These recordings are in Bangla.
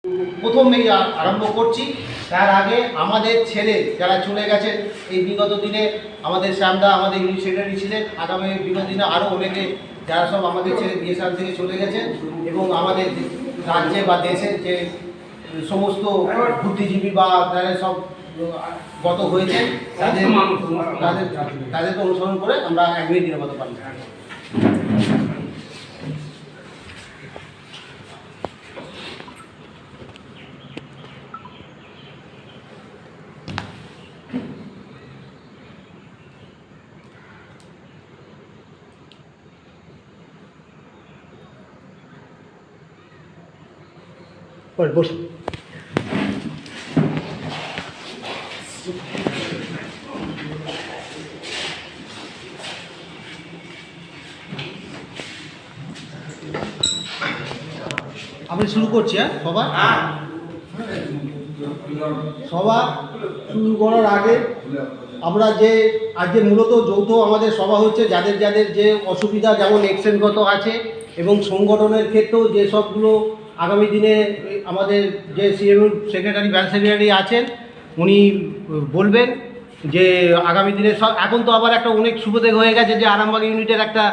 প্রথমেই আরম্ভ করছি। তার আগে আমাদের ছেলে যারা চলে গেছেন এই বিগত দিনে, আমাদের শ্যামদা আমাদের ইউনিট সেক্রেটারি ছিলেন, আগামী বিগত দিনে আরও অনেকে যারা সব আমাদের ছেলে বিএসআর থেকে চলে গেছেন এবং আমাদের রাজ্যে বা দেশের যে সমস্ত বুদ্ধিজীবী বা যারা সব গত হয়েছে তাদেরকে অনুসরণ করে আমরা 1 মিনিট নিরাপত্তা পালন করি। বসুন। আমি শুরু করছি। সভা শুরু করার আগে আমরা যে আজকে মূলত যৌথ আমাদের সভা হচ্ছে, যাদের যাদের যে অসুবিধা যেমন এক্সেন্টগত আছে এবং সংগঠনের ক্ষেত্রেও যে সবগুলো আগামী দিনে আমাদের যে সিএমইউ সেক্রেটারি ব্যান্ড সেক্রেটারি আছেন উনি বলবেন যে আগামী দিনে সব। এখন তো আবার একটা অনেক সুবিধা হয়ে গেছে যে আরামবাগ ইউনিটের একটা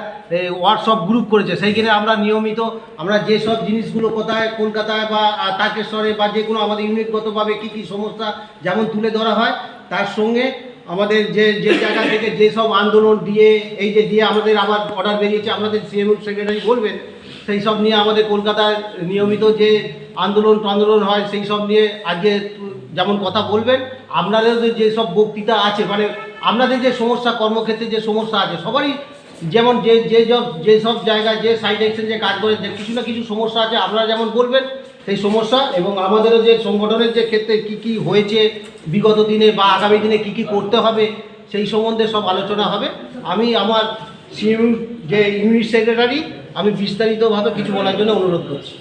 হোয়াটসঅ্যাপ গ্রুপ করেছে, সেইখানে আমরা নিয়মিত আমরা যেসব জিনিসগুলো কোথায় কলকাতায় বা তারকেশ্বরে বা যে কোনো আমাদের ইউনিটগতভাবে কী কী সমস্যা যেমন তুলে ধরা হয়, তার সঙ্গে আমাদের যে জায়গা থেকে যেসব আন্দোলন দিয়ে এই যে দিয়ে আমাদের আবার অর্ডার বেরিয়েছে আমাদের সিএমইউ সেক্রেটারি বলবেন, সেই সব নিয়ে আমাদের কলকাতায় নিয়মিত যে আন্দোলন হয় সেই সব নিয়ে আজকে যেমন কথা বলবেন। আপনাদের যেসব বক্তৃতা আছে মানে আপনাদের যে সমস্যা কর্মক্ষেত্রে যে সমস্যা আছে সবারই যেমন যেসব জায়গায় যে সাইড অ্যাকশন যে কাজ করে যে কিছু না কিছু সমস্যা আছে আপনারা যেমন বলবেন সেই সমস্যা, এবং আমাদেরও যে সংগঠনের যে ক্ষেত্রে কী কী হয়েছে বিগত দিনে বা আগামী দিনে কী কী করতে হবে সেই সম্বন্ধে সব আলোচনা হবে। আমি আমার সিএমইউ যে ইউনিট সেক্রেটারি আমি বিস্তারিতভাবে কিছু বলার জন্য অনুরোধ করছি।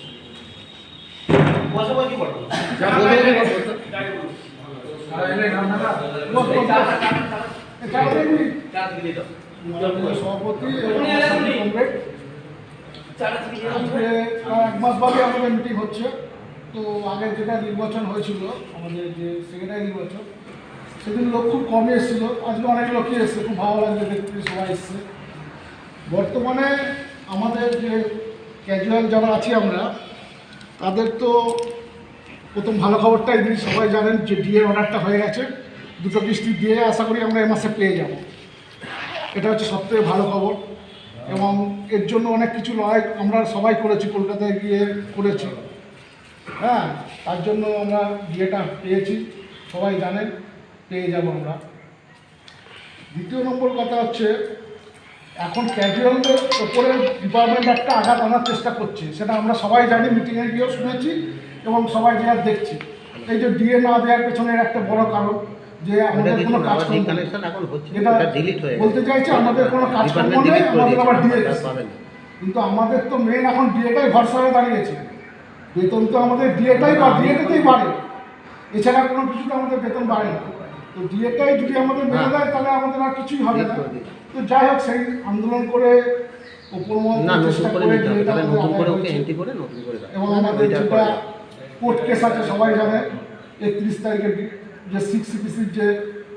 সভাপতি এক মাস বাদে আমাদের মিটিং হচ্ছে। তো আগের যেটা নির্বাচন হয়েছিল আমাদের যে সেক্রেটারি নির্বাচন, সেদিন লোক খুব কমই এসেছিল, আজকে অনেক লোকই এসছে, খুব ভালো লাগছে দেখতে সবাই এসছে। বর্তমানে আমাদের যে ক্যাজুয়াল যারা আছি আমরা তাদের তো প্রথম ভালো খবরটাই দিই, সবাই জানেন যে ডিএ অর্ডারটা হয়ে গেছে, 2টো কিস্তি দিয়ে আশা করি আমরা এ মাসে পেয়ে যাব। এটা হচ্ছে সবথেকে ভালো খবর এবং এর জন্য অনেক কিছু লড়াই আমরা সবাই করেছি, কলকাতায় গিয়ে করেছি। হ্যাঁ, তার জন্য আমরা ডিএটা পেয়েছি, সবাই জানেন পেয়ে যাব আমরা। দ্বিতীয় নম্বর কথা হচ্ছে এখন ক্যাজুয়ালদের ওপরে ডিপার্টমেন্ট একটা আঘাত আনার চেষ্টা করছে, সেটা আমরা সবাই জানি, মিটিংয়ে গিয়েও শুনেছি এবং সবাই যা দেখছি। এই যে ডিএ না দেওয়ার পেছনের একটা বড় কারণ যে আমাদের কোনো কাজকর্ম, যেটা বলতে চাইছে আমাদের কোনো কাজকর্ম নেই, আমাদের আবার ডিএ, কিন্তু আমাদের তো মেন এখন ডিএটাই ভরসা হয়ে দাঁড়িয়েছে। বেতন তো আমাদের ডিএটাই বা ডিএটাতেই বাড়ে, এছাড়া কোনো কিছু তো আমাদের বেতন বাড়ে না। তো ডিএটাই যদি আমাদের বেড়ে দেয় তাহলে আমাদের আর কিছুই হবে না। তো যাই হোক, সেই আন্দোলন করে উপর চেষ্টা করে এবং আমাদের যেটা কোর্ট কেস আছে সবাই জানে, 31 তারিখের যে 6 CPCর যে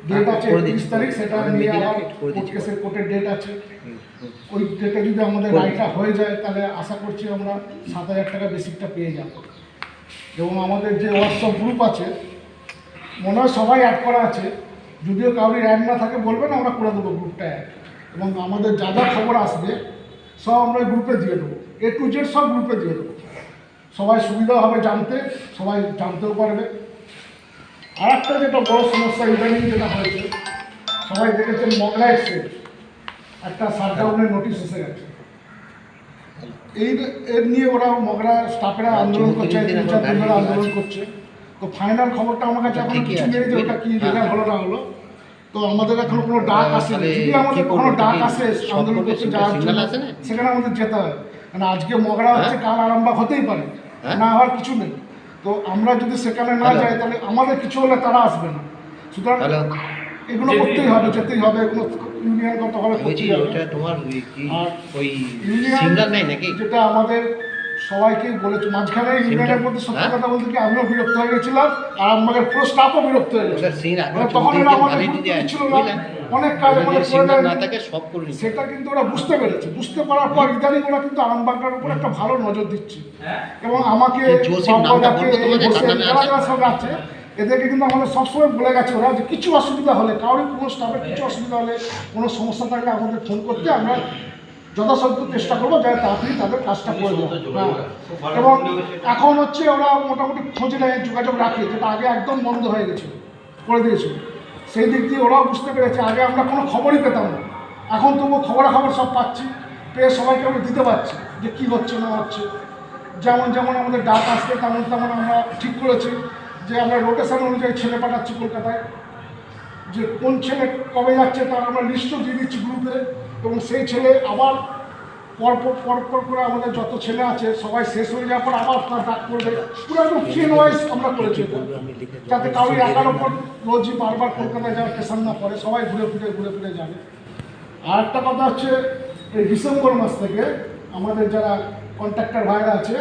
ডেট আছে 31 তারিখ, সেটা নিয়ে আবার কোর্ট কেসের কোর্টের ডেট আছে। ওই ডেটে যদি আমাদের রায়টা হয়ে যায় তাহলে আশা করছি আমরা 7,000 টাকা বেসিকটা পেয়ে যাব। এবং আমাদের যে হোয়াটসঅ্যাপ গ্রুপ আছে মনে হয় সবাই অ্যাড করা আছে, যদিও কাউরির অ্যাড না থাকে বলবেন, আমরা করে দেবো গ্রুপটা অ্যাড। এবং আমাদের যা যা খবর আসবে সব আমরা গ্রুপে দিয়ে দেবো, A to Z সব গ্রুপে দিয়ে দেবো, সবাই সুবিধা হবে জানতে, সবাই জানতেও পারবে। আর একটা যেটা বড় সমস্যা ইদানিং যেটা হয়েছে সবাই দেখেছেন, মগরা এক্সচেঞ্জ একটা শাটডাউনের নোটিশ এসে গেছে। এর নিয়ে ওরা মগরা স্টাফেরা আন্দোলন করছে, 3-4 দিন ধরে আন্দোলন করছে। তো ফাইনাল খবরটা আমার কাছে এখন কিছু নেই যে ওটা কী রেজাল্ট হলো না হলো। তো আমাদের এখন কোনো ডাক আসেনি, যদি আমাদের কোনো ডাক আসে আন্দোলন করতে যাওয়ার জন্য সেখানে আমাদের যেতে হয়। মানে আজকে মগরা হচ্ছে, কাল আরামবাগ হতেই পারে, না হওয়ার কিছু নেই। তো আমরা যদি সেখানে না যাই তাহলে আমাদের কিছু হলে তারা আসবে না। সুতরাং এগুলো করতেই হবে, যেতেই হবে, এগুলো ইউনিয়নগতভাবে করতেই হবে। আর ইউনিয়ন যেটা আমাদের সবাইকে বলেছে। মাঝখানে ইউনিয়নের মধ্যে সত্যি কথা বলতে কি আমিও বিরক্ত হয়ে গেছিলাম, আর আমাদের পুরো স্টাফও বিরক্ত হয়ে গেছে। তখন এরা আমাদের গুরুত্ব দিচ্ছিল না, অনেক কাজ আমাদের করে দেয়, সেটা কিন্তু ওরা বুঝতে পেরেছে। বুঝতে পারার পর ইদানিং ওরা কিন্তু আরামবাগটার উপর একটা ভালো নজর দিচ্ছে, এবং আমাকে যারা সব আছে এদেরকে কিন্তু আমাদের সবসময় বলে গেছে ওরা যে কিছু অসুবিধা হলে, কারোর কোনো স্টাফের কিছু অসুবিধা হলে, কোনো সমস্যা থাকলে আমাদের ফোন করতে আমরা যথাসাধ্য চেষ্টা করবো যাতে তাড়াতাড়ি তাদের কাজটা করে দেবো। এবং এখন হচ্ছে ওরা মোটামুটি খোঁজ নেয়, যোগাযোগ রাখে, যেটা আগে একদম বন্ধ হয়ে গেছিলো, করে দিয়েছিল। সেই দিক দিয়ে ওরাও বুঝতে পেরেছে, আগে আমরা কোনো খবরই পেতাম না, এখন তবুও খবরাখবর সব পাচ্ছি, পেয়ে সবাইকে আমরা দিতে পারছি যে কী হচ্ছে না হচ্ছে। যেমন যেমন আমাদের ডাক আসবে তেমন তেমন আমরা ঠিক করেছি যে আমরা রোটেশন অনুযায়ী ছেলে পাঠাচ্ছি কলকাতায়, যে কোন ছেলে কবে যাচ্ছে তার আমরা লিস্টও দিয়ে দিচ্ছি গ্রুপে, এবং সেই ছেলে আবার পরপর করে আমাদের যত ছেলে আছে সবাই শেষ হয়ে যাওয়ার পর আবার তার ডাক করবে। পুরো একদম ট্রেন ওয়াইজ আমরা করেছি, যাতে কারোর একার ওপর রোজই বারবার কলকাতায় যাওয়ার পেশান না পড়ে, সবাই ঘুরে ফিরে যাবে। আর একটা কথা হচ্ছে, এই ডিসেম্বর মাস থেকে আমাদের যারা কন্ট্রাক্টর ভাইরা আছে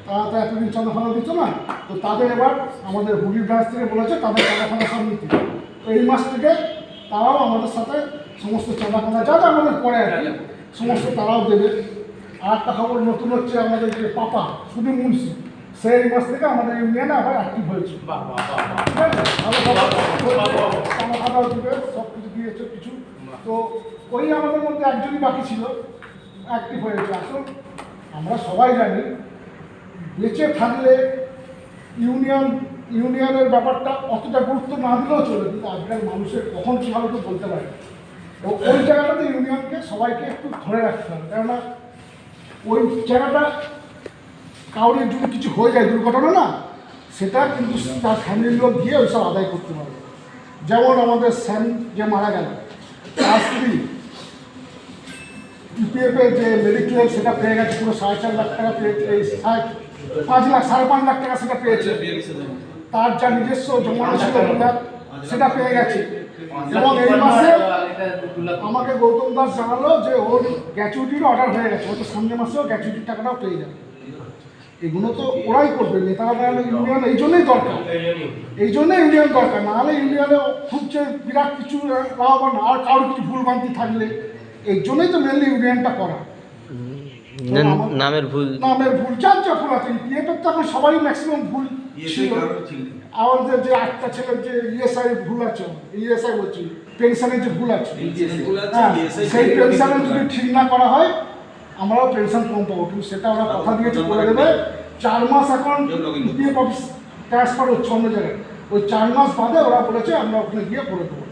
তারা তো এতদিন চাঁদাফানা দিত না, তো তাদের এবার আমাদের হুগলি ব্রাঞ্চ থেকে বলেছে তাদের চাঁদাফানা সব নিতে। তো এই মাস থেকে তারাও আমাদের সাথে সমস্ত চাঁদাফানা যা যা আমাদের পড়ে আর কি সমস্ত তারাও দেবে। আর একটা খবর নতুন হচ্ছে, আমাদের যে পাপা সুদীপ মুন্সি, সেই মাস থেকে আমাদের ইউনিয়নে আবার অ্যাক্টিভ হয়েছে, চাঁদাফানাও দেবে, সব কিছু দিয়েছে কিছু। তো ওই আমাদের মধ্যে একজনই বাকি ছিল, অ্যাক্টিভ হয়েছে। আসল আমরা সবাই জানি বেঁচে থাকলে ইউনিয়নের ব্যাপারটা অতটা গুরুত্ব না দিলেও চলে, কিন্তু আজকাল মানুষের কখন কীভাবে তো বলতে পারে। এবং ওই জায়গাটাতে ইউনিয়নকে সবাইকে একটু ধরে রাখতে হবে, কেননা ওই জায়গাটা কাউরে যদি কিছু হয়ে যায় দুর্ঘটনা না, সেটা কিন্তু তার ফ্যামিলির লোক গিয়ে ওইসব আদায় করতে পারবে। যেমন আমাদের স্যাম যে মারা গেল, তার স্ত্রী ইপিএফের যে মেডিক্লেম সেটা পেয়ে গেছে, পুরো 4.5 লাখ টাকা পেয়েছে, এই 5.5 লাখ টাকা সেটা পেয়েছে। তার যা নিজস্ব জমানো ছিল সেটা পেয়ে গেছে। এবং এই মাসে আমাকে গৌতম দাস জানালো যে ওর গ্র্যাচুইটির অর্ডার হয়ে গেছে, হয়তো সামনের মাসেও গ্র্যাচুইটির টাকাটাও পেয়ে যাবে। এগুলো তো ওরাই করবে, নেতারা নাহলে ইউনিয়ন এই জন্যই দরকার, এই জন্যই ইউনিয়ন দরকার। নাহলে ইউনিয়নে খুঁজছে বিরাট কিছু লাভবান, আর কারোর কিছু ভুলভ্রান্তি থাকলে, এই জন্যই তো মেনলি ইউনিয়নটা করা। নামের ভুল যার যা ভুল আছে, ইপিএফের তো এখন সবারই ম্যাক্সিমাম ভুল ছিল। আমাদের যে একটা ছেলের যে ইএসআই ভুল আছে, ইএসআই বলছি পেনশনের যে ভুল আছে, হ্যাঁ, সেই পেনশনের যদি ঠিক না করা হয় আমরাও পেনশন কম পাবো, কিন্তু সেটা ওরা কথা দিয়েছে করে দেবে। 4 মাস এখন ইপিএফ অফিস ট্রান্সফার হচ্ছে অন্য জায়গায়, ওই 4 মাস বাদে ওরা বলেছে আমরা ওখানে গিয়ে করে দেবো।